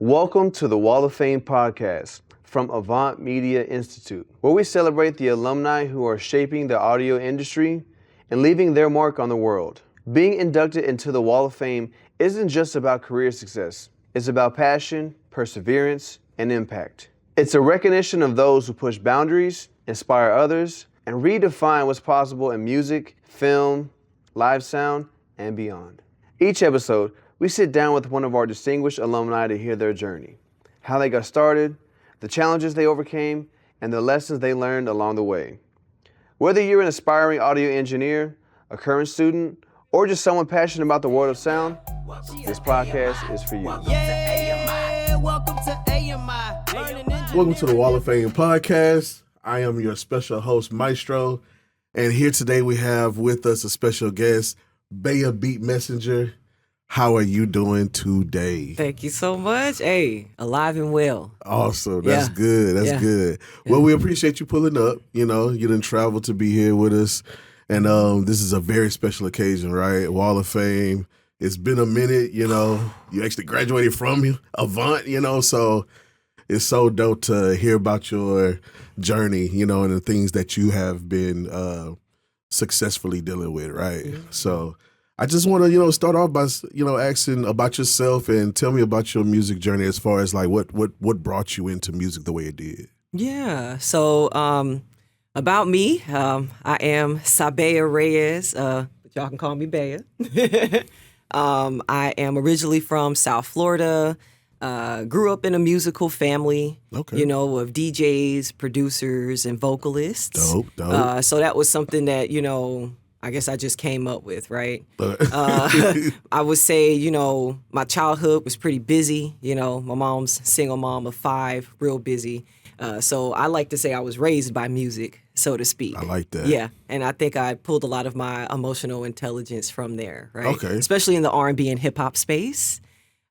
Welcome to the Wall of Fame podcast from Avant Media Institute, where we celebrate the alumni who are shaping the audio industry and leaving their mark on the world. Being inducted into the Wall of Fame isn't just about career success. It's about passion, perseverance, and impact. It's a recognition of those who push boundaries, inspire others, and redefine what's possible in music, film, live sound, and beyond. Each episode, we sit down with one of our distinguished alumni to hear their journey, how they got started, the challenges they overcame, and the lessons they learned along the way. Whether you're an aspiring audio engineer, a current student, or just someone passionate about the world of sound, this podcast is for you. Welcome to the Wall of Fame podcast. I am your special host, Maestro, and here today we have with us a special guest, Baya Beat Messenger. How are you doing today? Thank you so much. Hey, alive and well. Awesome. That's good. That's good. Well, we appreciate you pulling up. You know, you didn't travel to be here with us. And this is a very special occasion, right? Wall of Fame. It's been a minute, you know. You actually graduated from Avant, you know, so it's so dope to hear about your journey, you know, and the things that you have been successfully dealing with, right? Mm-hmm. So I just want to, start off by, asking about yourself and tell me about your music journey as far as like what brought you into music the way it did. Yeah. So about me, I am Sabella Reyes, but y'all can call me Baya. I am originally from South Florida. Grew up in a musical family, of DJs, producers, and vocalists. Dope. So that was something that, I guess I just came up with, right? I would say, my childhood was pretty busy. My mom's single mom of 5, real busy. So I like to say I was raised by music, so to speak. I like that. Yeah, and I think I pulled a lot of my emotional intelligence from there, right? Okay. Especially in the R&B and hip-hop space.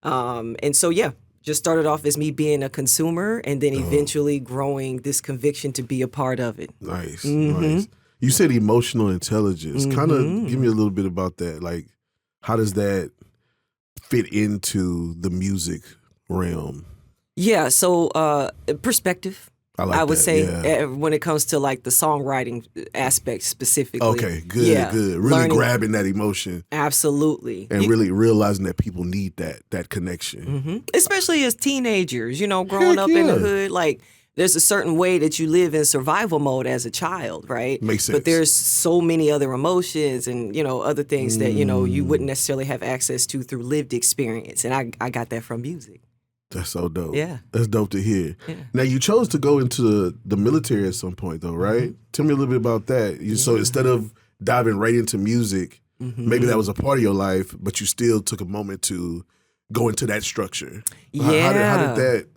And so, just started off as me being a consumer and then eventually growing this conviction to be a part of it. Nice. You said emotional intelligence. Kind of give me a little bit about that. Like, how does that fit into the music realm? Yeah, so perspective. I would say when it comes to like the songwriting aspect specifically. Okay, good. Really grabbing that emotion. Absolutely. And really realizing that people need that connection. Mm-hmm. Especially as teenagers, growing up in the hood, like there's a certain way that you live in survival mode as a child, right? Makes sense. But there's so many other emotions and, other things that, you wouldn't necessarily have access to through lived experience. And I got that from music. That's so dope. Yeah. That's dope to hear. Yeah. Now, you chose to go into the military at some point, though, right? Tell me a little bit about that. So instead of diving right into music, maybe that was a part of your life, but you still took a moment to go into that structure. Yeah. How did that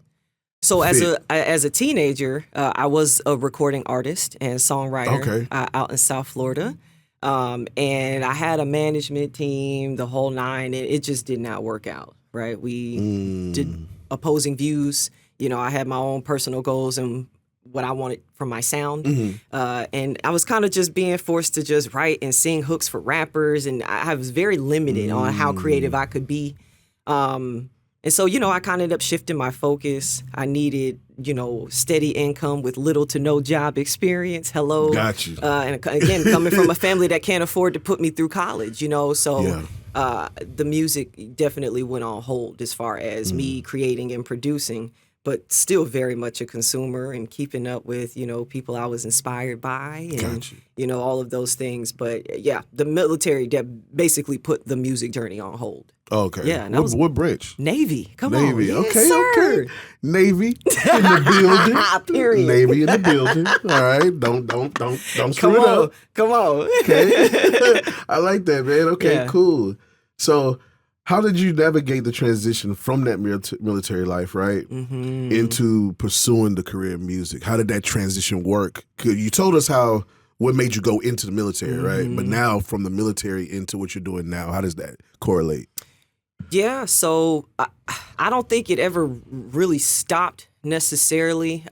So fit? as a teenager, I was a recording artist and songwriter out in South Florida. And I had a management team, the whole nine, and it just did not work out, right? We did opposing views. I had my own personal goals and what I wanted from my sound. And I was kind of just being forced to just write and sing hooks for rappers. And I was very limited on how creative I could be. And so, I kind of ended up shifting my focus. I needed, steady income with little to no job experience. Hello. Got you. And again, coming from a family that can't afford to put me through college, so the music definitely went on hold as far as me creating and producing, but still very much a consumer and keeping up with, people I was inspired by and, all of those things. But the military basically put the music journey on hold. Okay. Yeah. And what branch? Navy. Come Navy. on. Okay. Yes, sir. Navy in the building. Period. Navy in the building. All right. Don't screw it up. Come on. Okay. I like that, man. Okay, Yeah. cool. So how did you navigate the transition from that military life, right, into pursuing the career in music? How did that transition work? 'Cause you told us what made you go into the military, right? But now from the military into what you're doing now, how does that correlate? Yeah, so I don't think it ever really stopped necessarily.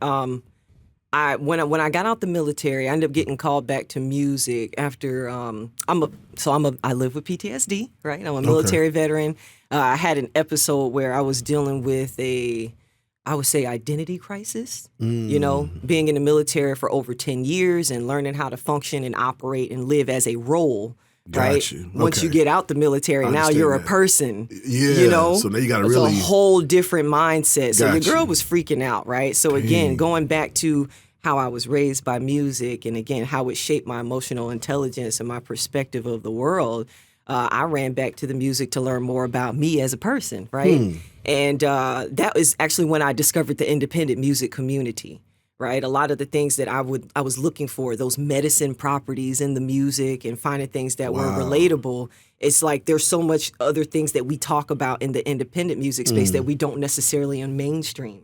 when I got out the military, I ended up getting called back to music after I live with PTSD, right? I'm a military veteran. I had an episode where I was dealing with I would say identity crisis, being in the military for over 10 years and learning how to function and operate and live as a role. Right. Once you get out the military, now you're a person. Yeah. So now you got to really. It's a whole different mindset. So your girl was freaking out, right? So again, going back to how I was raised by music and again, how it shaped my emotional intelligence and my perspective of the world, I ran back to the music to learn more about me as a person, right? And that was actually when I discovered the independent music community. Right, a lot of the things that I was looking for, those medicine properties in the music, and finding things that were relatable. It's like there's so much other things that we talk about in the independent music space that we don't necessarily in mainstream.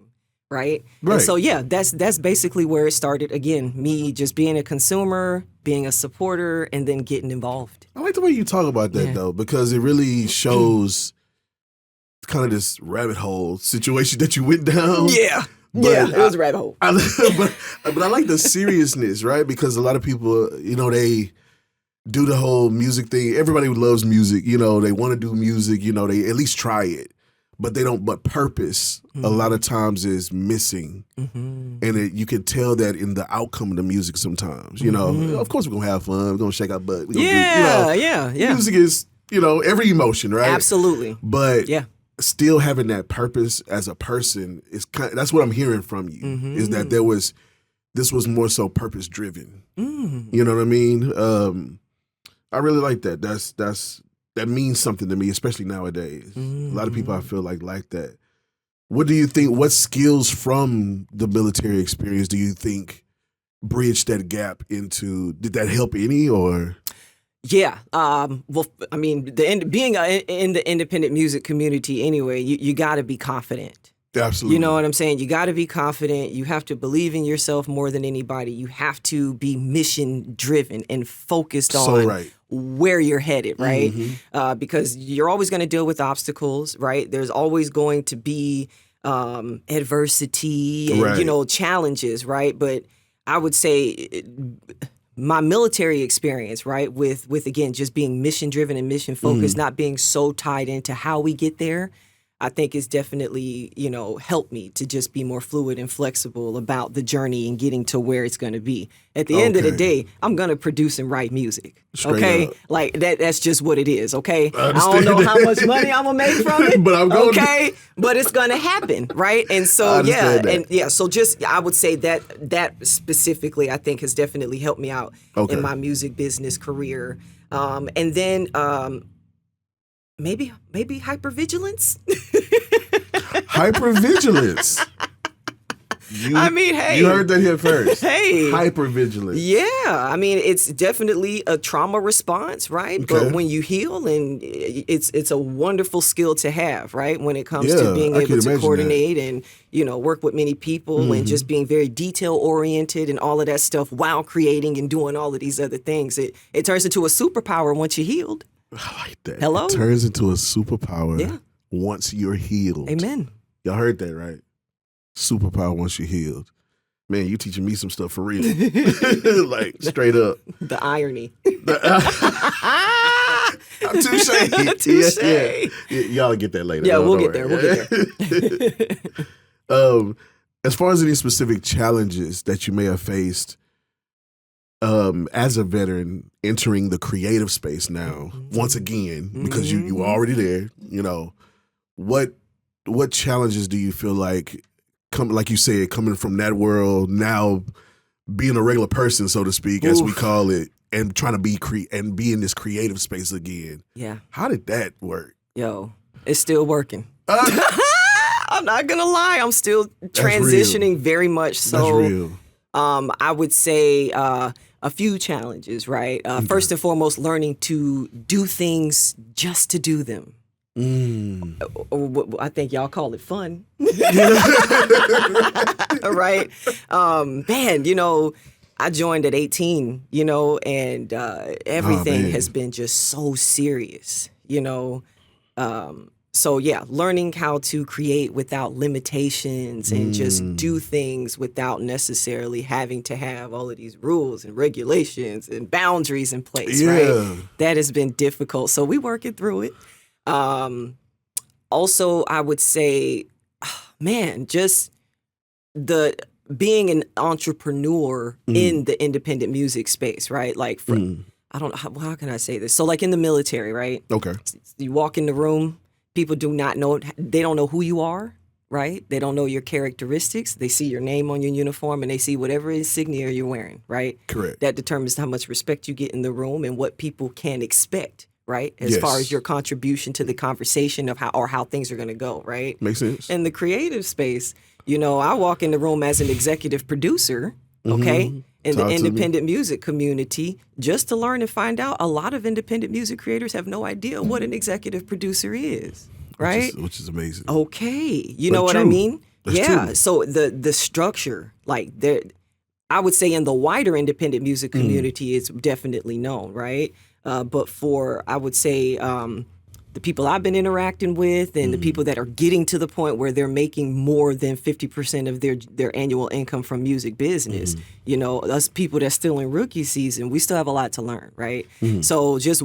Right. And so that's basically where it started. Again, me just being a consumer, being a supporter, and then getting involved. I like the way you talk about that though, because it really shows kind of this rabbit hole situation that you went down. Yeah. But it was a rabbit hole. But I like the seriousness, right? Because a lot of people, they do the whole music thing. Everybody loves music, they want to do music, they at least try it. But they don't, but purpose a lot of times is missing. And you can tell that in the outcome of the music sometimes, Of course we're going to have fun, we're going to shake our butt. Music is, every emotion, right? Absolutely. But still having that purpose as a person is that's what I'm hearing from you is that this was more so purpose driven. You know what I mean? I really like that. That means something to me, especially nowadays. A lot of people I feel like that. What do you think? What skills from the military experience do you think bridged that gap into? Did that help any or? Yeah. Well, I mean, being in the independent music community anyway, you got to be confident. Absolutely. You know what I'm saying? You got to be confident. You have to believe in yourself more than anybody. You have to be mission driven and focused on where you're headed, right? Because you're always going to deal with obstacles, right? There's always going to be adversity and, challenges, right? But I would say my military experience, right, with again, just being mission driven and mission focused, not being so tied into how we get there, I think is definitely, helped me to just be more fluid and flexible about the journey and getting to where it's going to be. At the end of the day, I'm going to produce and write music. Straight up. Like that's just what it is. Okay. I don't know how much money I'm going to make from it. But I'm going but it's going to happen. Right. And so, so just, I would say that specifically, I think has definitely helped me out in my music business career. And then, maybe hypervigilance. Hypervigilance. You heard that here first. Hypervigilance. Yeah, I mean, it's definitely a trauma response, right? Okay. But when you heal, and it's a wonderful skill to have, right? When it comes to being able to coordinate and work with many people and just being very detail oriented and all of that stuff while creating and doing all of these other things, it turns into a superpower once you're healed. I like that. Hello? It turns into a superpower once you're healed. Amen. Y'all heard that, right? Superpower once you're healed. Man, you teaching me some stuff for real. Like, straight up. The irony. Touche. Yeah. Y'all get that later. Yeah, we'll get there. As far as any specific challenges that you may have faced as a veteran entering the creative space now, once again, because you were already there, what challenges do you feel like, like you said, coming from that world, now being a regular person, so to speak, as we call it, and trying to be be in this creative space again? Yeah. How did that work? Yo, it's still working. I'm not gonna lie, I'm still transitioning very much so. That's real. I would say a few challenges, right? First and foremost, learning to do things just to do them. I think y'all call it fun. Right? Man, I joined at 18, and everything has been just so serious, So yeah, learning how to create without limitations and just do things without necessarily having to have all of these rules and regulations and boundaries in place, right? That has been difficult. So we working through it. Also, I would say, man, just being an entrepreneur in the independent music space, right? Like, I don't know, how can I say this? So like in the military, right? Okay. You walk in the room, people do not know, they don't know who you are, right? They don't know your characteristics. They see your name on your uniform and they see whatever insignia you're wearing, right? Correct. That determines how much respect you get in the room and what people can expect, right? As far as your contribution to the conversation of how things are going to go, right? Makes sense. In the creative space, you know, I walk in the room as an executive producer, okay? In the independent music community, just to learn and find out a lot of independent music creators have no idea what an executive producer is, right? Which is amazing. Okay. You know what I mean? That's true. So the structure, like I would say in the wider independent music community, it's definitely known, right? But for, I would say, the people I've been interacting with and the people that are getting to the point where they're making more than 50% of their annual income from music business, you know, us people that's still in rookie season, we still have a lot to learn, right? So just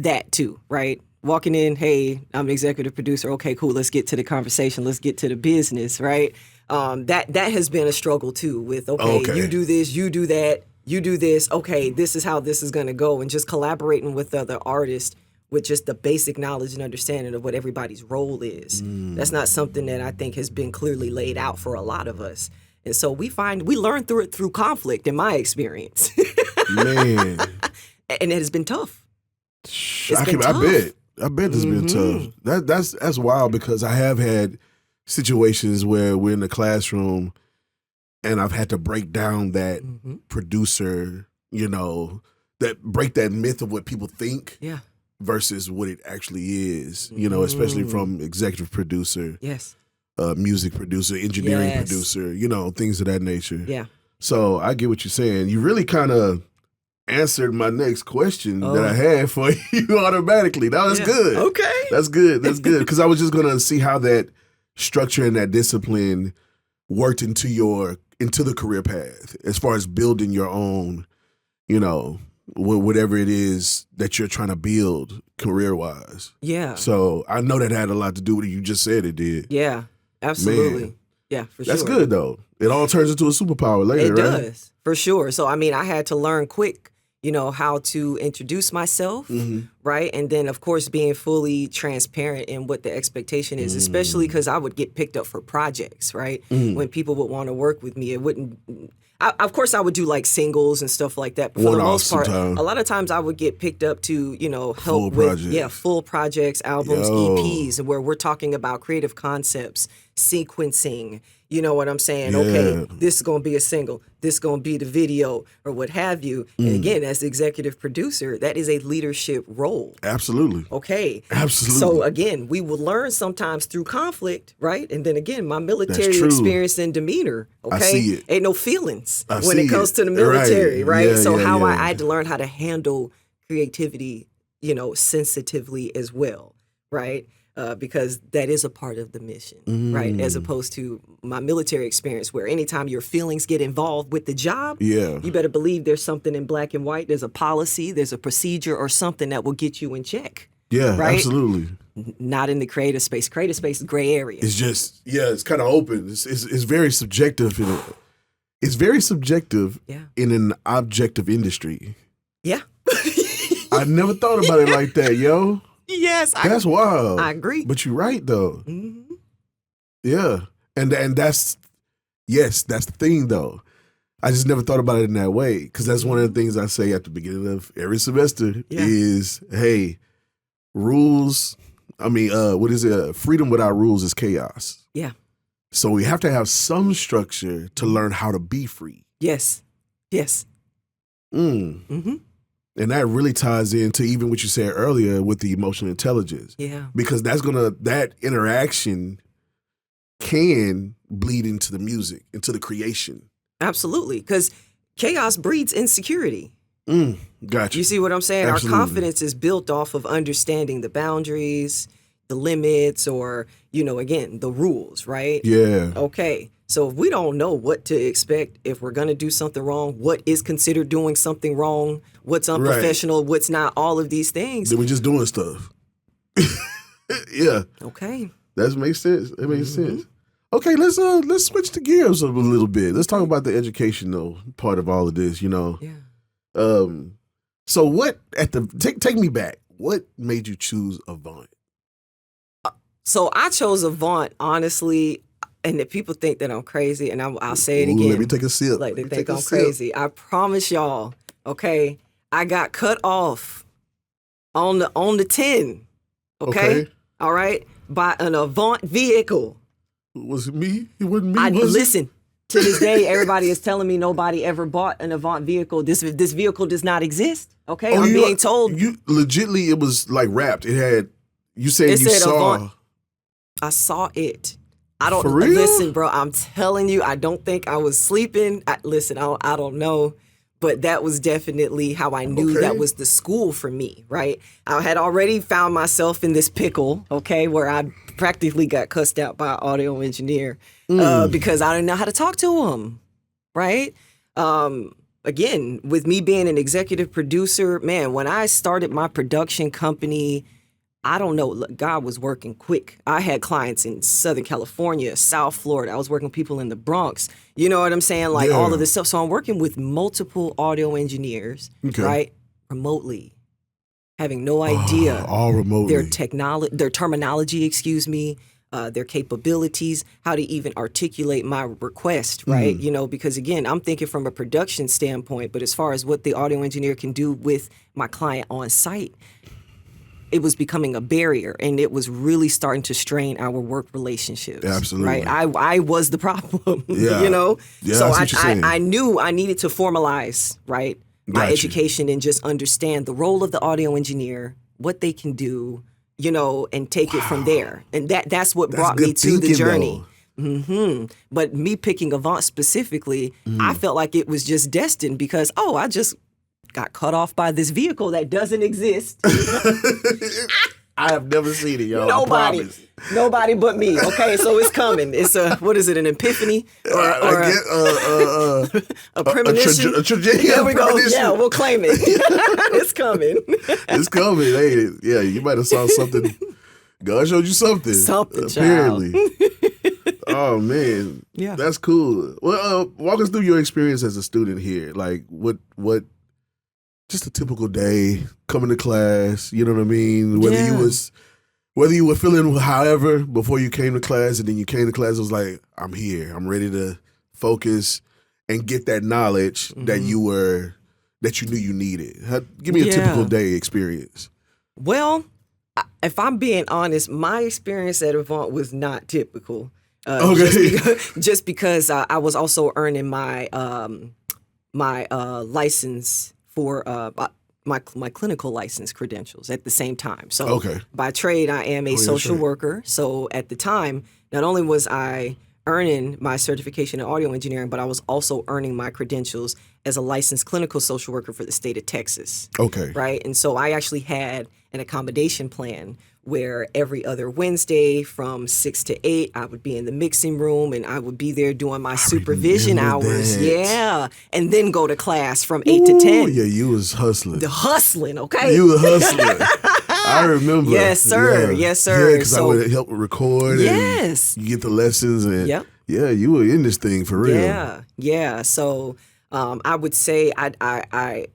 that too, right? Walking in, hey, I'm an executive producer. Okay, cool. Let's get to the conversation. Let's get to the business, right? That has been a struggle too with, okay, you do this, you do that, you do this. Okay, this is how this is going to go. And just collaborating with other artists with just the basic knowledge and understanding of what everybody's role is. That's not something that I think has been clearly laid out for a lot of us. And so we learn through it through conflict, in my experience. Man. And it has been tough. I bet it's been tough. That's wild, because I have had situations where we're in the classroom and I've had to break down that producer, you know, break that myth of what people think. Yeah. Versus what it actually is, you know, especially from executive producer, music producer, engineering producer, you know, things of that nature. Yeah. So I get what you're saying. You really kind of answered my next question that I had for you automatically. That was good. Okay. That's good. That's good. Because I was just going to see how that structure and that discipline worked into the career path as far as building your own, you know, whatever it is that you're trying to build career-wise. Yeah. So I know that had a lot to do with it. You just said it did. Yeah, absolutely. Man. Yeah, for sure. That's good, though. It all turns into a superpower later, right? It does, for sure. So, I mean, I had to learn quick, you know, how to introduce myself, right? And then, of course, being fully transparent in what the expectation is, especially because I would get picked up for projects, right? When people would want to work with me, it wouldn't... of course, I would do like singles and stuff like that. But for the most part, a lot of times I would get picked up to, you know, help with full projects, albums, EPs, where we're talking about creative concepts, sequencing. You know what I'm saying? Okay, this is going to be a single. This is going to be the video or what have you. And again, as the executive producer, that is a leadership role. Absolutely. Okay. Absolutely. So again, we will learn sometimes through conflict, right? And then again, my military experience and demeanor, okay? I see it. Ain't no feelings when it comes to the military, right? Yeah, so I had to learn how to handle creativity, you know, sensitively as well, right? Because that is a part of the mission, right? As opposed to my military experience, where anytime your feelings get involved with the job, you better believe there's something in black and white. There's a policy, there's a procedure or something that will get you in check. Yeah, right? Absolutely. Not in the creative space. Creative space is gray area. It's just, it's kind of open. It's very subjective. It's very subjective in an objective industry. Yeah. I never thought about it like that, yo. Yes, that's wild. I agree. But you're right, though. Yeah, and that's the thing, though. I just never thought about it in that way, because that's one of the things I say at the beginning of every semester is, hey, rules. I mean, what is it? Freedom without rules is chaos. Yeah. So we have to have some structure to learn how to be free. Yes. Yes. And that really ties into even what you said earlier with the emotional intelligence. Yeah. Because that interaction can bleed into the music, into the creation. Absolutely. Because chaos breeds insecurity. Gotcha. You see what I'm saying? Absolutely. Our confidence is built off of understanding the boundaries, the limits or, again, the rules, right? Yeah. Okay. So if we don't know what to expect, if we're going to do something wrong, what is considered doing something wrong, what's unprofessional, what's not, all of these things. Then we're just doing stuff. Yeah. Okay. That makes sense. It makes sense. Okay, let's switch the gears a little bit. Let's talk about the educational part of all of this, Yeah. So what take me back. What made you choose Avant? So I chose Avant, honestly, and that people think that I'm crazy, and I'll say it again. Let me take a sip. Like they think I'm crazy. I promise y'all, okay, I got cut off on the 10, okay? All right, by an Avant vehicle. Was it me? It wasn't me, Listen, to this day, everybody is telling me nobody ever bought an Avant vehicle. This vehicle does not exist, okay? I'm being told. You legitimately, it was like wrapped. It had, you said you saw. Avant. I saw it. I don't, For real? Listen, bro, I'm telling you, I don't think I was sleeping. I don't know. But that was definitely how I knew that was the school for me, right? I had already found myself in this pickle, okay, where I practically got cussed out by an audio engineer because I didn't know how to talk to him, right? Again, with me being an executive producer, man, when I started my production company, I don't know, look, God was working quick. I had clients in Southern California, South Florida. I was working with people in the Bronx. You know what I'm saying? Like all of this stuff. So I'm working with multiple audio engineers, right? Remotely. Having no idea. All remotely. Their terminology, their capabilities, how to even articulate my request, right? Because again, I'm thinking from a production standpoint, but as far as what the audio engineer can do with my client on site, it was becoming a barrier, and it was really starting to strain our work relationships. Absolutely. Right? I was the problem, Yeah, So I knew I needed to formalize, right, my education and just understand the role of the audio engineer, what they can do, and take it from there. And that's what brought me to the journey. But me picking Avant specifically, I felt like it was just destined because, I just got cut off by this vehicle that doesn't exist. I have never seen it, y'all. Nobody but me. Okay, so it's coming. It's what is it? An epiphany or a premonition? There we go. Yeah, we'll claim it. It's coming. It's coming. Hey, yeah, you might have saw something. God showed you something. Apparently. Oh man, yeah, that's cool. Well, walk us through your experience as a student here. Like, what? Just a typical day, coming to class, you know what I mean? Whether you were feeling however before you came to class, and then you came to class, it was like, I'm here. I'm ready to focus and get that knowledge that you knew you needed. Give me a typical day experience. Well, if I'm being honest, my experience at Avant was not typical. Just because I was also earning my license for my clinical license credentials at the same time. So by trade, I am a social worker. So at the time, not only was I earning my certification in audio engineering, but I was also earning my credentials as a licensed clinical social worker for the state of Texas. Right? And so I actually had an accommodation plan where every other Wednesday from 6 to 8, I would be in the mixing room and I would be there doing my supervision hours. That. Yeah. And then go to class from 8 to 10. Yeah, you was hustling. The hustling, okay? You were hustling. I remember. Yes, sir. Yeah. Yes, sir. Yeah, because I would help record. Yes. And you get the lessons. And yeah, you were in this thing for real. Yeah. So I would say I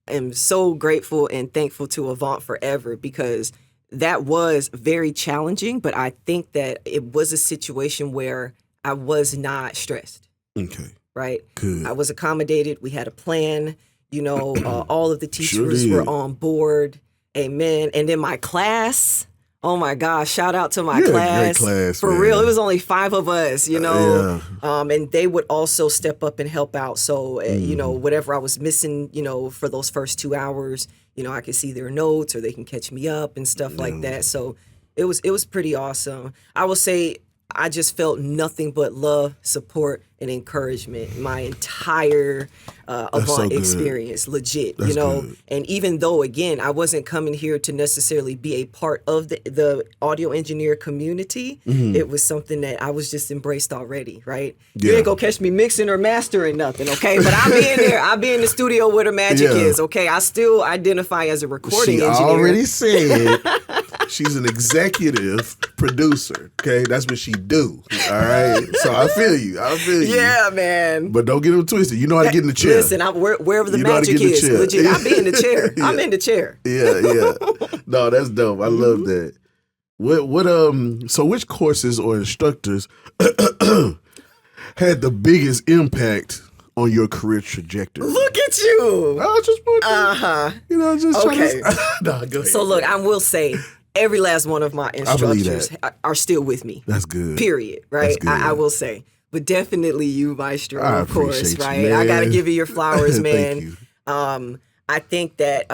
am so grateful and thankful to Avant forever because that was very challenging, but I think that it was a situation where I was not stressed. Okay. Right? Good. I was accommodated. We had a plan. All of the teachers were on board. Amen. And then my class, oh my gosh, shout out to my class. Great class. For real, it was only 5 of us, Yeah. and they would also step up and help out. So, whatever I was missing, for those first 2 hours, I could see their notes or they can catch me up and stuff like that. So it was pretty awesome. I will say I just felt nothing but love, support, and encouragement my entire Avant experience, legit, That's you know. good. And even though, again, I wasn't coming here to necessarily be a part of the audio engineer community, it was something that I was just embraced already, right? You ain't gonna catch me mixing or mastering nothing, okay? But I'll be in there. I'll be in the studio where the magic is, okay? I still identify as a recording engineer. She already said she's an executive producer, okay? That's what she do, all right? So I feel you. Yeah, man. But don't get them twisted. You know how to get in the chair. Listen, wherever the magic is, legit, I'll be in the chair. I'm in the chair. Yeah. No, that's dope. I love that. So which courses or instructors had the biggest impact on your career trajectory? Look at you. I was just putting, just trying to... No, go ahead. So look, I will say, every last one of my instructors are still with me. That's good. Period, right? Good. I will say. But definitely you, Maestro, I of course, appreciate right? you, I got to give you your flowers, man. Thank you. I think that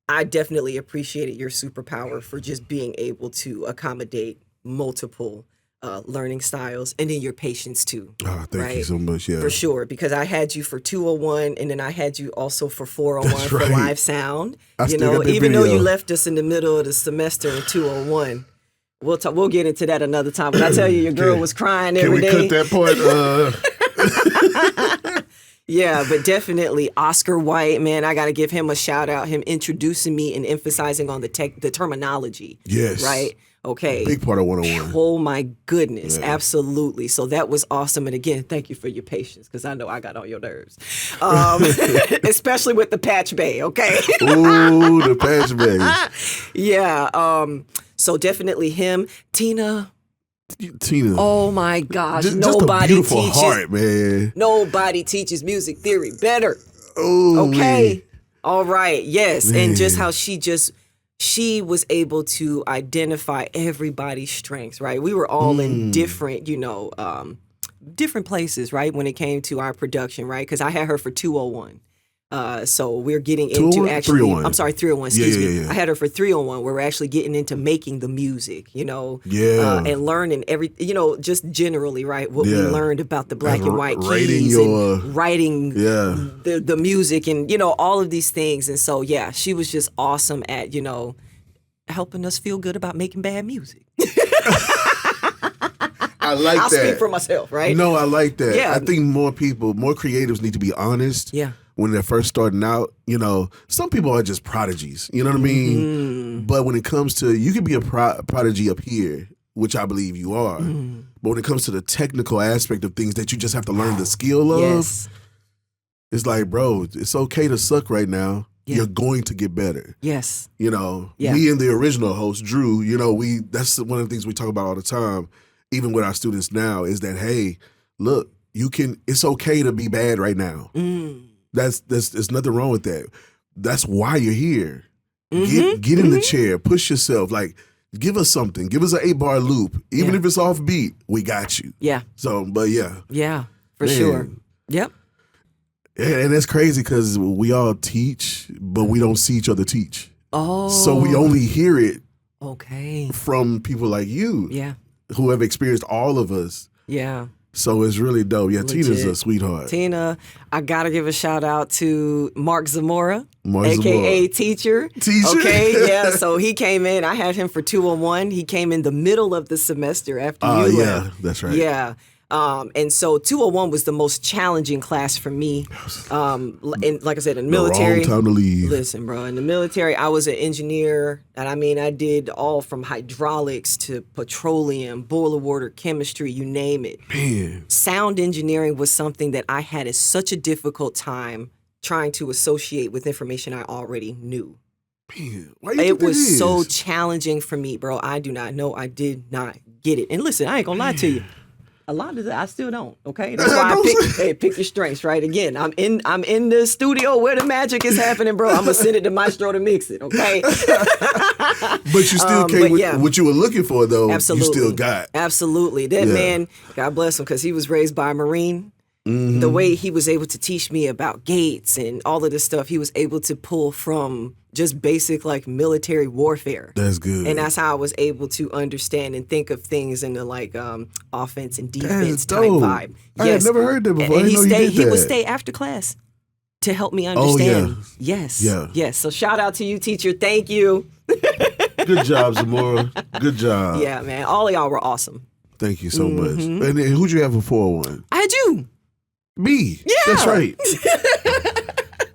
I definitely appreciated your superpower for just being able to accommodate multiple learning styles, and then your patience too. Oh, thank you so much. Yeah, for sure. Because I had you for 201, and then I had you also for 401 for live sound. Even though you left us in the middle of the semester in 201. We'll get into that another time. When I tell you your girl was crying every day. Can we cut that part? Yeah, but definitely Oscar White, man, I got to give him a shout out. Him introducing me and emphasizing on the terminology. Yes. Right? Okay. Big part of 101. Oh my goodness. Yeah. Absolutely. So that was awesome. And again, thank you for your patience, because I know I got on your nerves. Especially with the patch bay, okay? Ooh, the patch bay. Yeah. So definitely him. Tina. Oh my gosh. Nobody just a beautiful heart, man. Nobody teaches music theory better. Oh, okay. Man. All right. Yes. Man. And just how she was able to identify everybody's strengths, right? We were all in different, different places, right? When it came to our production, right? Because I had her for 201. So we're getting into actually, 301. I'm sorry, 301, excuse me. I had her for 301, where we're actually getting into making the music, and learning just generally, right? What we learned about the black and white keys and writing the music and, all of these things. And so, yeah, she was just awesome at, helping us feel good about making bad music. I like that. I'll speak for myself, right? No, I like that. Yeah. I think more creatives need to be honest. Yeah. When they're first starting out, some people are just prodigies. You know what I mean? But when it comes to, you can be a prodigy up here, which I believe you are. But when it comes to the technical aspect of things that you just have to learn the skill of, it's like, bro, it's okay to suck right now. Yeah. You're going to get better. Yes. Me and the original host, Drew, that's one of the things we talk about all the time, even with our students now, is that, hey, look, it's okay to be bad right now. There's nothing wrong with that. That's why you're here. Get in the chair, push yourself. Like, give us something. Give us an 8-bar loop. Even if it's off beat, we got you. Yeah. So, but yeah. Yeah, for sure. Yep. And that's crazy because we all teach, but we don't see each other teach. Oh. So we only hear it from people like you. Yeah. Who have experienced all of us. Yeah. So it's really dope. Yeah, legit. Tina's a sweetheart. Tina, I got to give a shout out to Mark Zamora, a.k.a. Teacher. Okay, yeah, so he came in. I had him for 201. He came in the middle of the semester after you left. Yeah, that's right. Yeah. And so 201 was the most challenging class for me. Like I said, in the military. The wrong time to leave. Listen, bro, in the military, I was an engineer. And I did all from hydraulics to petroleum, boiler water, chemistry, you name it. Man. Sound engineering was something that I had such a difficult time trying to associate with information I already knew. Man, it was so challenging for me, bro. I do not know. I did not get it. And listen, I ain't gonna lie to you. A lot of that I still don't. Okay, that's why I pick your strengths. Right, again, I'm in the studio where the magic is happening, bro. I'm gonna send it to Maestro to mix it. Okay, but you still came with what you were looking for, though. Absolutely, you still got absolutely that man. God bless him, because he was raised by a Marine. The way he was able to teach me about gates and all of this stuff, he was able to pull from just basic like military warfare. That's good. And that's how I was able to understand and think of things in the like offense and defense type vibe. I had never heard that before. He would stay after class to help me understand. Oh, yeah. Yes. So shout out to you, teacher. Thank you. Good job, Zamora. Good job. Yeah, man. All of y'all were awesome. Thank you so much. And who'd you have for 401? I had you. Me. Yeah. That's right.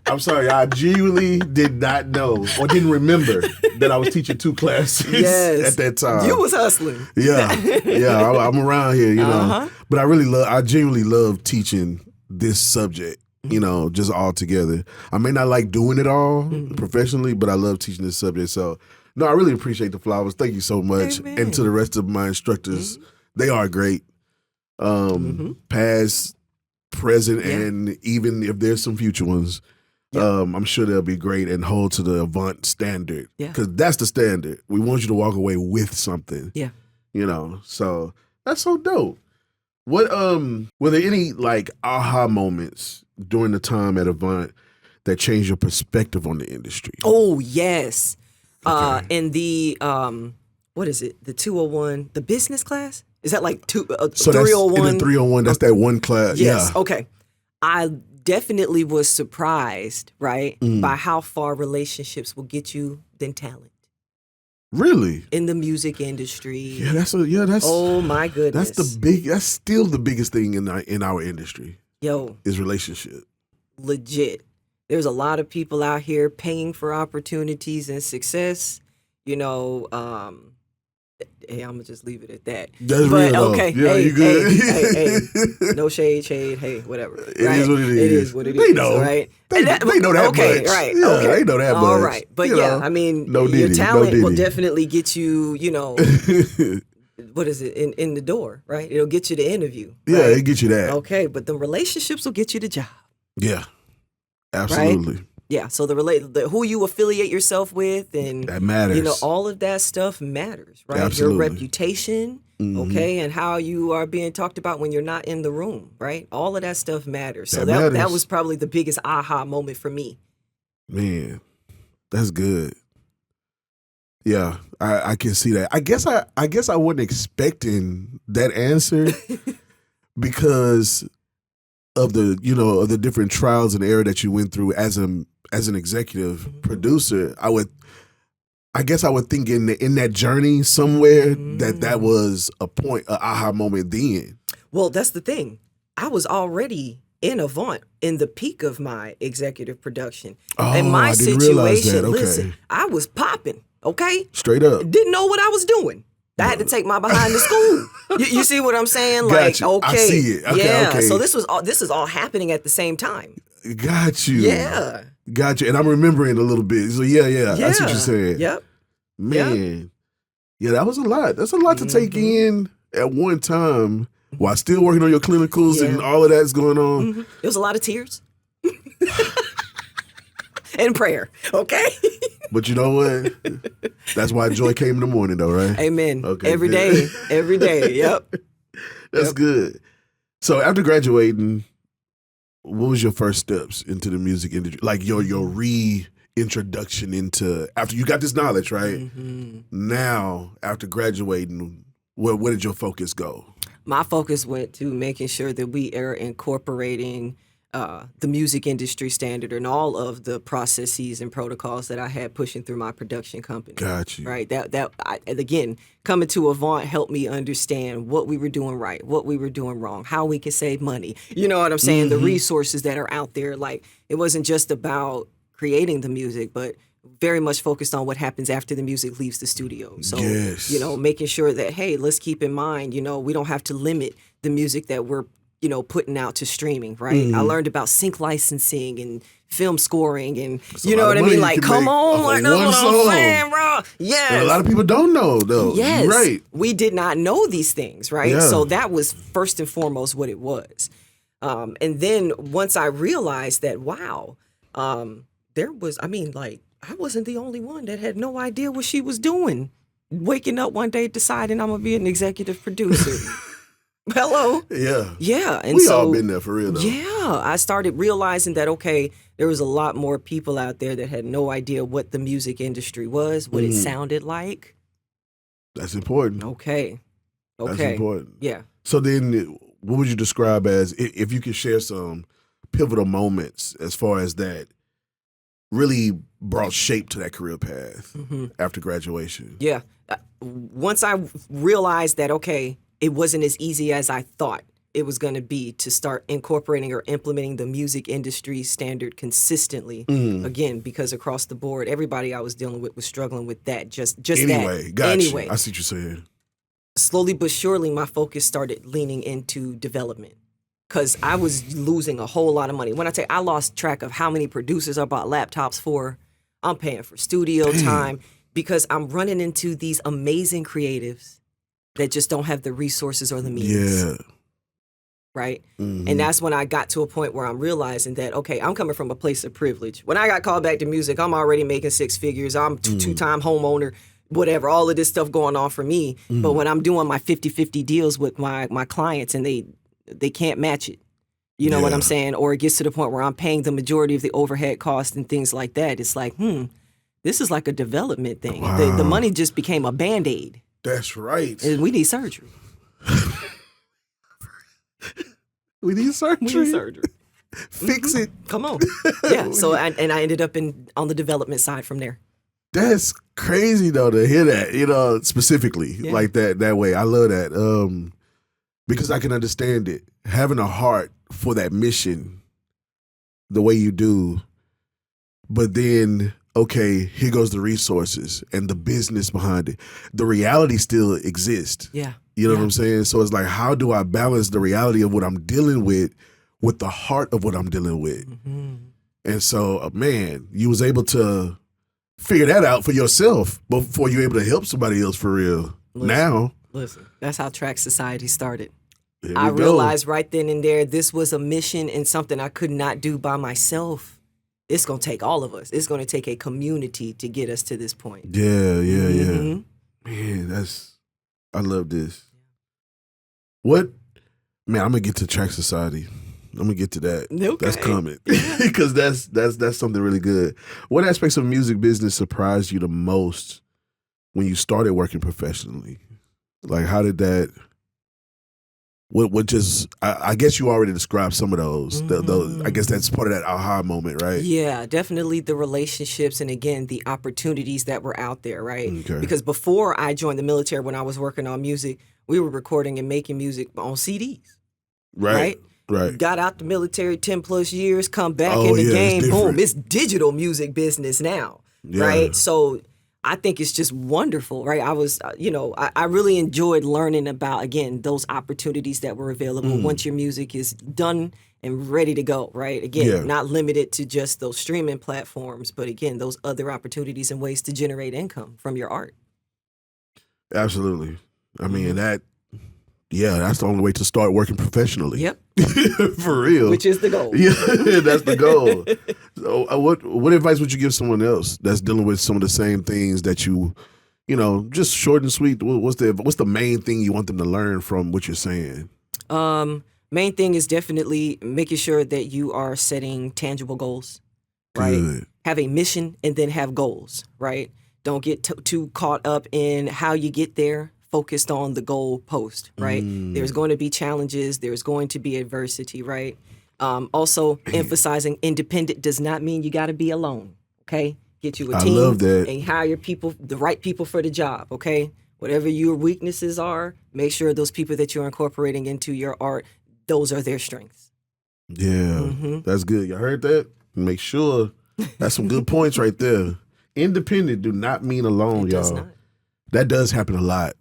I'm sorry, I genuinely did not know or didn't remember that I was teaching 2 classes at that time. You was hustling. Yeah, I'm around here, you know. But I genuinely love teaching this subject, you know, just all together. I may not like doing it all professionally, but I love teaching this subject. So, no, I really appreciate the flowers. Thank you so much. Amen. And to the rest of my instructors, they are great. Past, present, and even if there's some future ones. I'm sure they'll be great and hold to the Avant standard. Because that's the standard. We want you to walk away with something. Yeah. You know, so that's so dope. What were there any like aha moments during the time at Avant that changed your perspective on the industry? Oh, yes. Okay. In the what is it? The 201, the business class? Is that like so 301? That's in the 301, that's that one class. Yes. Yeah. Okay. I definitely was surprised, right, by how far relationships will get you than talent. Really? In the music industry. Yeah, that's oh my goodness. That's still the biggest thing in our industry. Yo. Is relationship. Legit. There's a lot of people out here paying for opportunities and success. You know, hey, I'm gonna just leave it at that. That's real. Okay, yeah, hey, you good? hey, no shade, hey, whatever. It is what it is. It is what it is. They know, right? They know that okay, much. Right? Yeah, okay, they know that much. All right, but you know, I mean, no your talent will Diddy. definitely get you. You know, what is it in the door? Right? It'll get you the interview. Yeah, right? it get you that. Okay, but the relationships will get you the job. Yeah, absolutely. Right? Yeah, so the who you affiliate yourself with and that matters. You know, all of that stuff matters, right? Absolutely. Your reputation, okay, and how you are being talked about when you're not in the room, right? All of that stuff matters. So that was probably the biggest aha moment for me. Man, that's good. Yeah, I can see that. I guess I wasn't expecting that answer because of the different trials and error that you went through as an executive producer. I guess I would think in that journey somewhere that was an aha moment then. Well, that's the thing. I was already in Avant in the peak of my executive production. And my I didn't realize situation, that. Okay. listen, I was popping, okay? Straight up. Didn't know what I was doing. I had to take my behind to school. You see what I'm saying? Like, Gotcha. okay, I see it. Okay, yeah. okay. So this is all happening at the same time. Got you. Yeah. Got you. And I'm remembering a little bit. So yeah. I see what you're saying. Yep. Man. Yeah, that was a lot. That's a lot to take in at one time while still working on your clinicals and all of that's going on. It was a lot of tears. And prayer, okay? But you know what? That's why joy came in the morning, though, right? Amen. Okay, every day, yep. That's good. So after graduating, what was your first steps into the music industry? Like your reintroduction into, after you got this knowledge, right? Now, after graduating, where did your focus go? My focus went to making sure that we are incorporating the music industry standard and all of the processes and protocols that I had pushing through my production company. Got you. Right. And again, coming to Avant helped me understand what we were doing right, what we were doing wrong, how we can save money. You know what I'm saying? The resources that are out there. Like, it wasn't just about creating the music, but very much focused on what happens after the music leaves the studio. So, you know, making sure that, hey, let's keep in mind, you know, we don't have to limit the music that we're, you know, putting out to streaming, right? I learned about sync licensing and film scoring and, you know what I mean? Like, come on, like, that's what I'm saying, bro. Yes. And a lot of people don't know, though. Yes. Right. We did not know these things, right? Yeah. So that was first and foremost what it was. And then once I realized that, wow, there was, I mean, like, I wasn't the only one that had no idea what she was doing. Waking up one day deciding I'm going to be an executive producer. Hello. Yeah. Yeah. And we all been there for real, though. Yeah. I started realizing that, okay, there was a lot more people out there that had no idea what the music industry was, what it sounded like. That's important. Okay. That's important. Yeah. So then what would you describe as, if you could share some pivotal moments as far as that really brought shape to that career path after graduation? Yeah. Once I realized that, okay, it wasn't as easy as I thought it was going to be to start incorporating or implementing the music industry standard consistently. Again, because across the board, everybody I was dealing with was struggling with that. Just anyway, that. Gotcha. Anyway, I see what you're saying. Slowly but surely, my focus started leaning into development because I was losing a whole lot of money. When I say I lost track of how many producers I bought laptops for, I'm paying for studio time because I'm running into these amazing creatives that just don't have the resources or the means. Yeah. Right? And that's when I got to a point where I'm realizing that, okay, I'm coming from a place of privilege. When I got called back to music, I'm already making six figures. I'm two-time homeowner, whatever, all of this stuff going on for me. But when I'm doing my 50-50 deals with my clients and they can't match it, you know what I'm saying? Or it gets to the point where I'm paying the majority of the overhead costs and things like that. It's like, this is like a development thing. Wow. The money just became a Band-Aid. That's right. And we need surgery. We need surgery. We need surgery. Fix it. Come on. Yeah. So I ended up on the development side from there. That's crazy though to hear that, specifically like that way. I love that. Because I can understand it. Having a heart for that mission the way you do, but then, okay, here goes the resources and the business behind it. The reality still exists. Yeah. You know what I'm saying? So it's like, how do I balance the reality of what I'm dealing with the heart of what I'm dealing with? And so, man, you was able to figure that out for yourself before you were able to help somebody else for real. Listen, that's how Track Society started. There I we go. realized right then and there, this was a mission and something I could not do by myself. It's going to take all of us. It's going to take a community to get us to this point. Yeah. Man, I love this. Man, I'm going to get to Track Society. I'm going to get to that. Okay. That's coming. Because that's something really good. What aspects of music business surprised you the most when you started working professionally? Like, how did that... I guess you already described some of those. I guess that's part of that aha moment, right? Yeah, definitely the relationships and, again, the opportunities that were out there, right? Okay. Because before I joined the military, when I was working on music, we were recording and making music on CDs. Right. Got out the military 10 plus years, come back in the game, boom, it's digital music business now, right? So I think it's just wonderful, right? I was, I really enjoyed learning about, again, those opportunities that were available once your music is done and ready to go, right? Again, not limited to just those streaming platforms, but again, those other opportunities and ways to generate income from your art. Absolutely. I mean, that's the only way to start working professionally. Yep. For real. Which is the goal. Yeah, that's the goal. So what advice would you give someone else that's dealing with some of the same things that you just short and sweet? What's the main thing you want them to learn from what you're saying? Main thing is definitely making sure that you are setting tangible goals, right? Good. Have a mission and then have goals, right? Don't get too caught up in how you get there. Focused on the goal post, right? There's going to be challenges. There's going to be adversity, right? Also, emphasizing independent does not mean you got to be alone, okay? Get you a team. I love that. And hire people, the right people for the job, okay? Whatever your weaknesses are, make sure those people that you're incorporating into your art, those are their strengths. Yeah, that's good. You heard that? Make sure. That's some good points right there. Independent do not mean alone, y'all. Does not. That does happen a lot.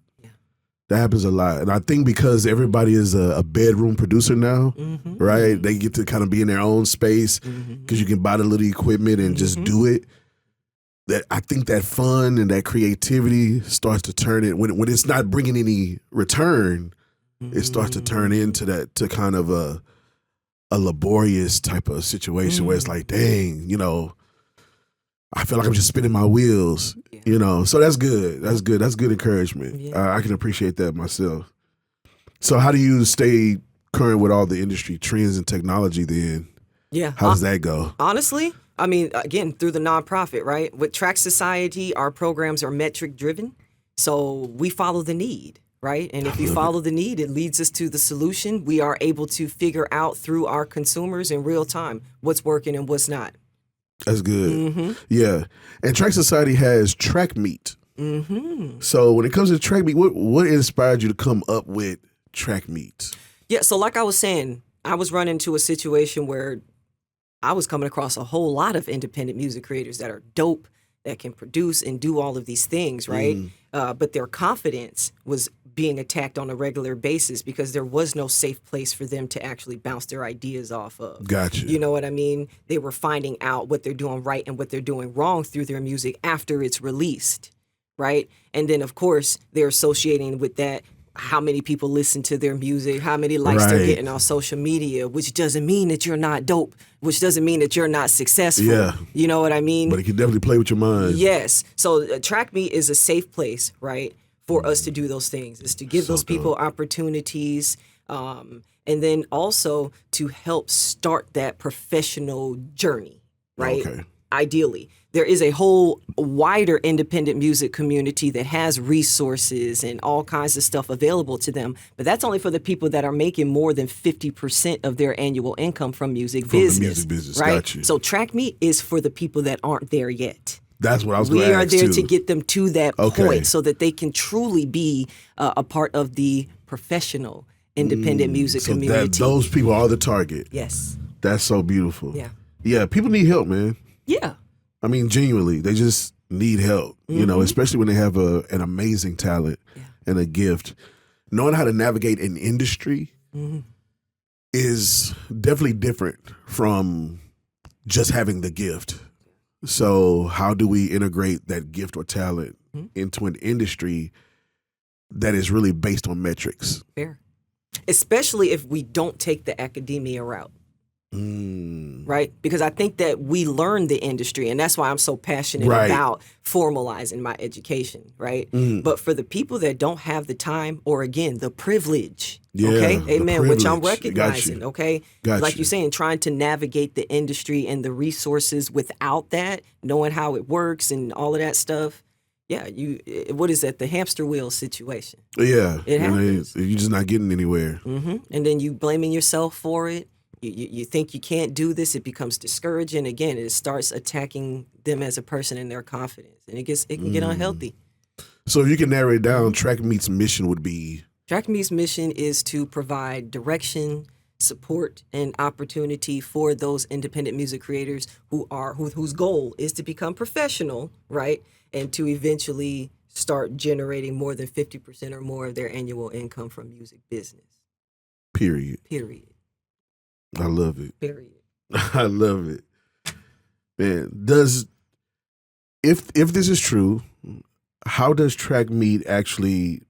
That happens a lot. And I think because everybody is a bedroom producer now, right? They get to kind of be in their own space because you can buy the little equipment and just do it. That I think that fun and that creativity starts to turn it, when it's not bringing any return, it starts to turn into that, to kind of a laborious type of situation where it's like, dang, I feel like I'm just spinning my wheels, So that's good. That's good. That's good encouragement. I can appreciate that myself. So how do you stay current with all the industry trends and technology then? Yeah. How does that go? Honestly, I mean, again, through the nonprofit, right? With Track Society, our programs are metric driven. So we follow the need, right? And if you follow the need, it leads us to the solution. We are able to figure out through our consumers in real time what's working and what's not. That's good. Yeah. And Track Society has Track Meet. So when it comes to Track Meet, what inspired you to come up with Track Meet? Yeah, so like I was saying, I was running into a situation where I was coming across a whole lot of independent music creators that are dope, that can produce and do all of these things, right? But their confidence was being attacked on a regular basis because there was no safe place for them to actually bounce their ideas off of. Gotcha. You know what I mean? They were finding out what they're doing right and what they're doing wrong through their music after it's released, right? And then, of course, they're associating with that how many people listen to their music, how many likes they're getting on social media, which doesn't mean that you're not dope, which doesn't mean that you're not successful. Yeah. You know what I mean? But it can definitely play with your mind. Yes. So Track Meet is a safe place, right, for us to do those things. Is to give those people opportunities, and then also to help start that professional journey, right? Okay. Ideally. There is a whole wider independent music community that has resources and all kinds of stuff available to them. But that's only for the people that are making more than 50% of their annual income from music business. The music business, right? Got you. So Track Meet is for the people that aren't there yet. That's what I was going to ask, We are there too. to get them to that point so that they can truly be a part of the professional independent music community. Those people are the target. Yes. That's so beautiful. Yeah. Yeah, people need help, man. Yeah. I mean, genuinely, they just need help, you know, especially when they have an amazing talent and a gift. Knowing how to navigate an industry is definitely different from just having the gift. So how do we integrate that gift or talent into an industry that is really based on metrics? Fair. Especially if we don't take the academia route. Right? Because I think that we learn the industry, and that's why I'm so passionate about formalizing my education, right? But for the people that don't have the time or, again, the privilege, okay? Amen, which I'm recognizing, okay? Like you're saying, trying to navigate the industry and the resources without that, knowing how it works and all of that stuff. Yeah, what is that? The hamster wheel situation. Yeah. It happens. You're just not getting anywhere. And then you blaming yourself for it. You think you can't do this, it becomes discouraging. Again, it starts attacking them as a person and their confidence. And it can get unhealthy. So if you can narrow it down, Track Meet's mission would be? Track Meet's mission is to provide direction, support, and opportunity for those independent music creators whose goal is to become professional, right? And to eventually start generating more than 50% or more of their annual income from music business. Period. I love it. Period. I love it. Man, if this is true, how does Track Meet actually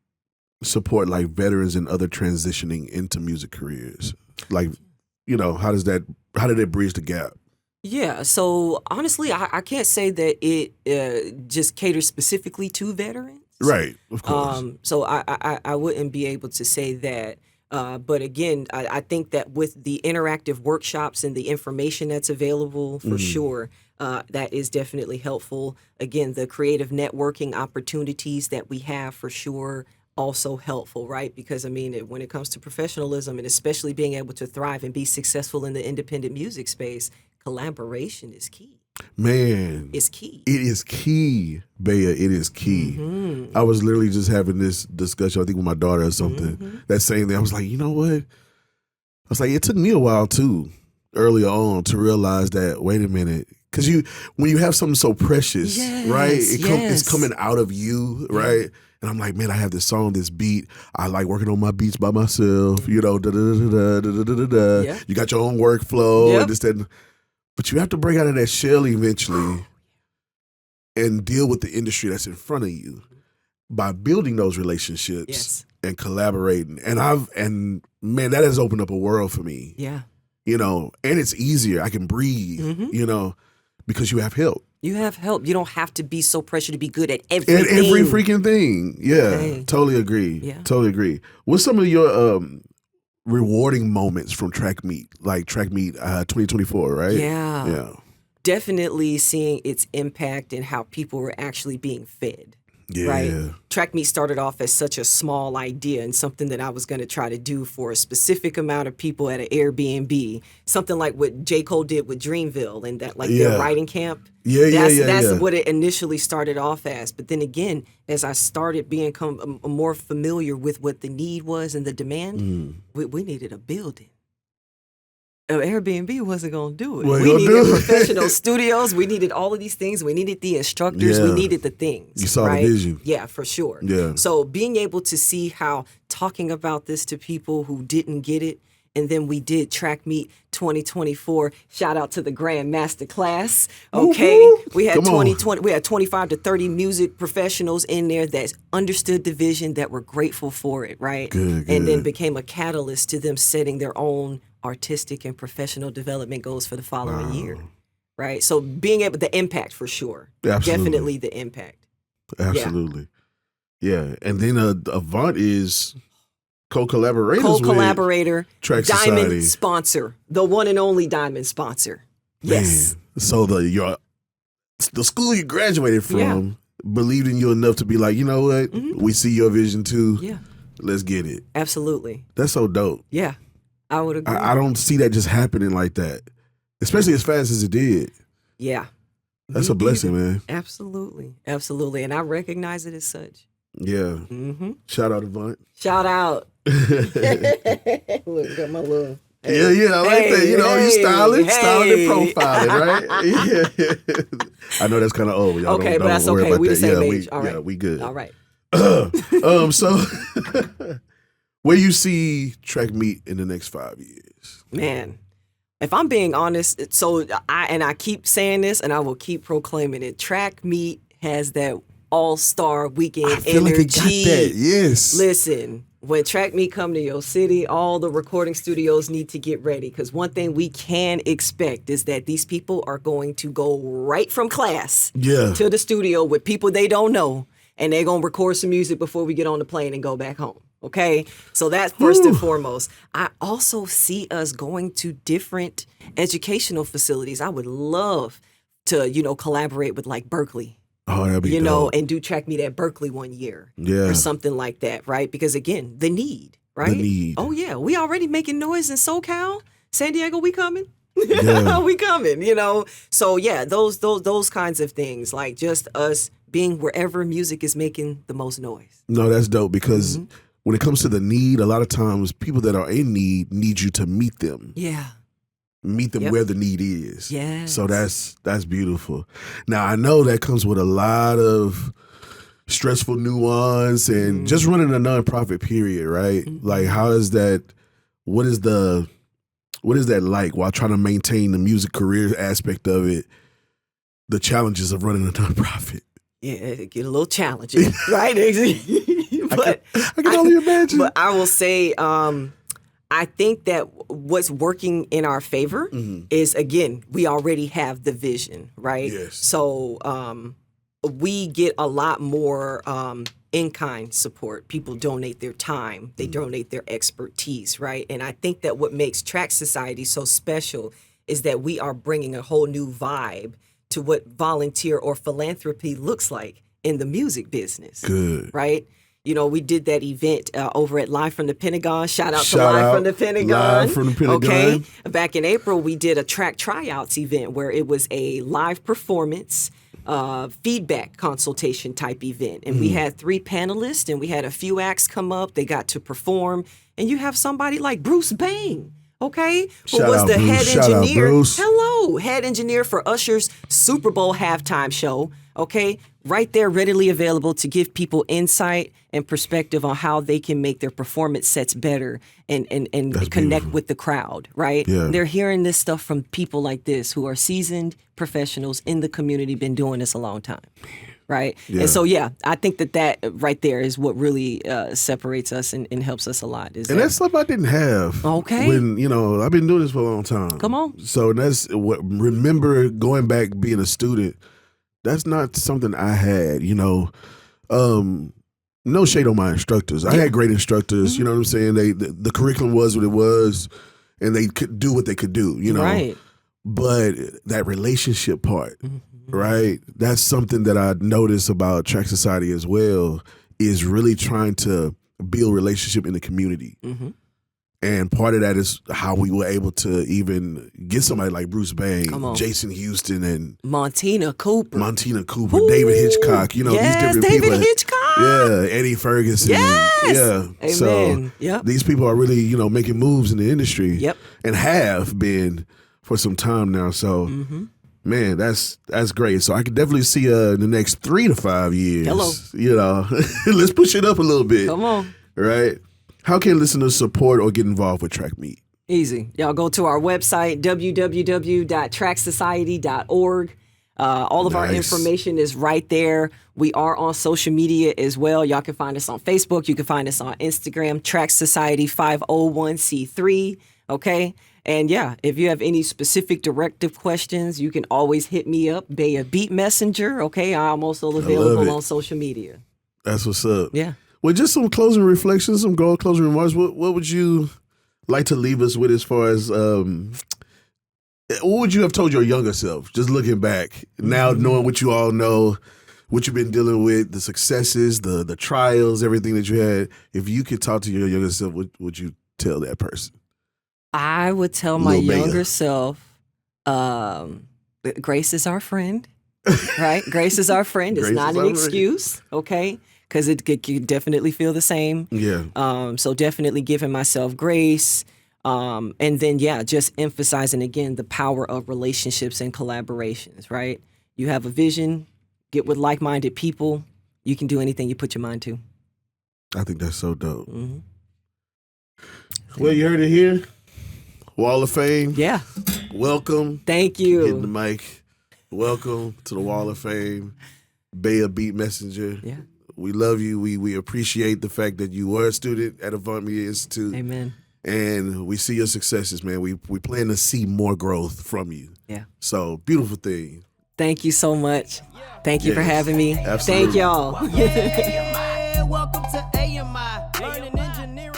support like veterans and other transitioning into music careers? Like, you know, how did it bridge the gap? Yeah, so honestly, I can't say that it just caters specifically to veterans. Right, of course. So I wouldn't be able to say that. But again, I think that with the interactive workshops and the information that's available, for sure, that is definitely helpful. Again, the creative networking opportunities that we have, for sure, also helpful, right? Because, I mean, when it comes to professionalism and especially being able to thrive and be successful in the independent music space, collaboration is key. Man. It's key. It is key, Bea. It is key. I was literally just having this discussion, I think with my daughter or something, that same thing. I was like, you know what? I was like, it took me a while too, earlier on, to realize that, wait a minute. Because when you have something so precious, right? It's coming out of you, right? And I'm like, man, I have this song, this beat. I like working on my beats by myself, you know, da-da-da-da-da-da-da-da. You got your own workflow and this, that. But you have to break out of that shell eventually and deal with the industry that's in front of you by building those relationships and collaborating. And man, that has opened up a world for me. Yeah. You know, and it's easier. I can breathe, you know, because you have help. You have help. You don't have to be so pressured to be good at everything. At every freaking thing. Yeah, okay. Totally agree. Yeah. Totally agree. What's some of your rewarding moments from track meet, like track meet 2024, right? Yeah. Yeah. Definitely seeing its impact and how people were actually being fed. Yeah. Right? Track meet started off as such a small idea and something that I was going to try to do for a specific amount of people at an Airbnb. Something like what J. Cole did with Dreamville and that, like their writing camp. That's what it initially started off as. But then again, as I started becoming more familiar with what the need was and the demand, we needed a building. Airbnb wasn't going to do it. We needed professional studios. We needed all of these things. We needed the instructors. We needed the things. You saw the vision. Yeah, for sure. Yeah. So being able to see how talking about this to people who didn't get it, and then we did Track Meet 2024. Shout out to the Grand Master Class. Okay, we had 25 to 30 music professionals in there that understood the vision, that were grateful for it, right? Good. And then became a catalyst to them setting their own artistic and professional development goals for the following year, right? So being able, the impact for sure. Absolutely. Definitely the impact. Absolutely. Yeah. And then Avant is co-collaborator, Track Diamond Society. Sponsor, the one and only Diamond sponsor. Yes. Man. So the school you graduated from believed in you enough to be like, you know what? We see your vision too. Yeah. Let's get it. Absolutely. That's so dope. Yeah. I would agree. I don't see that just happening like that, especially as fast as it did. Yeah. That's a blessing, man. Absolutely. Absolutely. And I recognize it as such. Yeah. Shout out Avant. Shout out. Look, got my little. Yeah, I like that. You know, you styling and profiling, right? Yeah. I know that's kind of old. Y'all okay, don't but that's worry okay. about We the that. same age. All right. Yeah, we good. All right. So where you see Track Meet in the next 5 years? Man, if I'm being honest, so I keep saying this and I will keep proclaiming it. Track Meet has that all-star weekend I feel energy. like it got that. Yes. Listen, when Track Meet come to your city, all the recording studios need to get ready, because one thing we can expect is that these people are going to go right from class to the studio with people they don't know, and they're going to record some music before we get on the plane and go back home. Okay, so that's first and foremost. I also see us going to different educational facilities. I would love to, collaborate with like Berkeley. Oh, that'd be dope. And do Track Meet at Berkeley one year. Or something like that, right? Because again, the need, right? The need. Oh yeah, we already making noise in SoCal. San Diego, we coming. Yeah. We coming, So yeah, those kinds of things, like just us being wherever music is making the most noise. No, that's dope, because when it comes to the need, a lot of times people that are in need you to meet them. Yeah. Meet them where the need is. Yes. So that's beautiful. Now, I know that comes with a lot of stressful nuance and just running a nonprofit, period, right? Like, how is that? What is that like while trying to maintain the music career aspect of it? The challenges of running a nonprofit. Yeah, it get a little challenging, right? But I can only imagine. But I will say, I think that what's working in our favor is, again, we already have the vision, right? Yes. So we get a lot more in-kind support. People donate their time. They donate their expertise, right? And I think that what makes Track Society so special is that we are bringing a whole new vibe to what volunteer or philanthropy looks like in the music business. Good. Right? We did that event over at Live from the Pentagon. Shout out to Live from the Pentagon. Live from the Pentagon. Okay. Back in April, we did a track tryouts event where it was a live performance, feedback consultation type event. And we had 3 panelists and we had a few acts come up. They got to perform. And you have somebody like Bruce Bang. Okay, who was the head engineer? Hello, head engineer for Usher's Super Bowl halftime show. Okay, right there, readily available to give people insight and perspective on how they can make their performance sets better and connect with the crowd. Right? Yeah. They're hearing this stuff from people like this who are seasoned professionals in the community, been doing this a long time. Right. Yeah. And so, I think that right there is what really separates us and helps us a lot. That's something I didn't have. Okay. When, I've been doing this for a long time. Come on. So that's what, remember going back being a student That's not something I had, you know. No shade on my instructors. I had great instructors, you know what I'm saying? The curriculum was what it was, and they could do what they could do, you know. Right. But that relationship part, right? That's something that I noticed about Track Society as well, is really trying to build relationship in the community. And part of that is how we were able to even get somebody like Bruce Bain, Jason Houston, and Montina Cooper, Ooh, David Hitchcock. You know, these different David people. Hitchcock. Yeah, Eddie Ferguson. Yes. Yeah. Amen. So these people are really, you know, making moves in the industry. Yep. And have been for some time now. So, man, that's great. So I could definitely see in the next 3 to 5 years. Hello. You know, let's push it up a little bit. Come on. Right. How can listeners support or get involved with Track Meet? Easy. Y'all go to our website, www.tracksociety.org. All of our information is right there. We are on social media as well. Y'all can find us on Facebook. You can find us on Instagram, Track Society 501c3. Okay. And yeah, if you have any specific directive questions, you can always hit me up via Beat Messenger. Okay. I'm also available on social media. That's what's up. Yeah. Well, just some closing reflections, some closing remarks. What would you like to leave us with as far as what would you have told your younger self, just looking back, now knowing what you all know, what you've been dealing with, the successes, the trials, everything that you had? If you could talk to your younger self, what would you tell that person? I would tell my younger self, Grace is our friend, right? Grace is our friend. It's not an excuse, okay? Because it could definitely feel the same. Yeah. So definitely giving myself grace. And then, just emphasizing, again, the power of relationships and collaborations, right? You have a vision, get with like-minded people. You can do anything you put your mind to. I think that's so dope. Well, you heard it here. Wall of Fame. Yeah. Welcome. Thank you. Hitting the mic. Welcome to the Wall of Fame. Bay Beat Messenger. Yeah. We love you. We appreciate the fact that you were a student at Avant Media Institute. Amen. And we see your successes, man. We plan to see more growth from you. Yeah. So, beautiful thing. Thank you so much. Thank you for having me. Absolutely. Thank y'all. Welcome to AMI, learning engineering.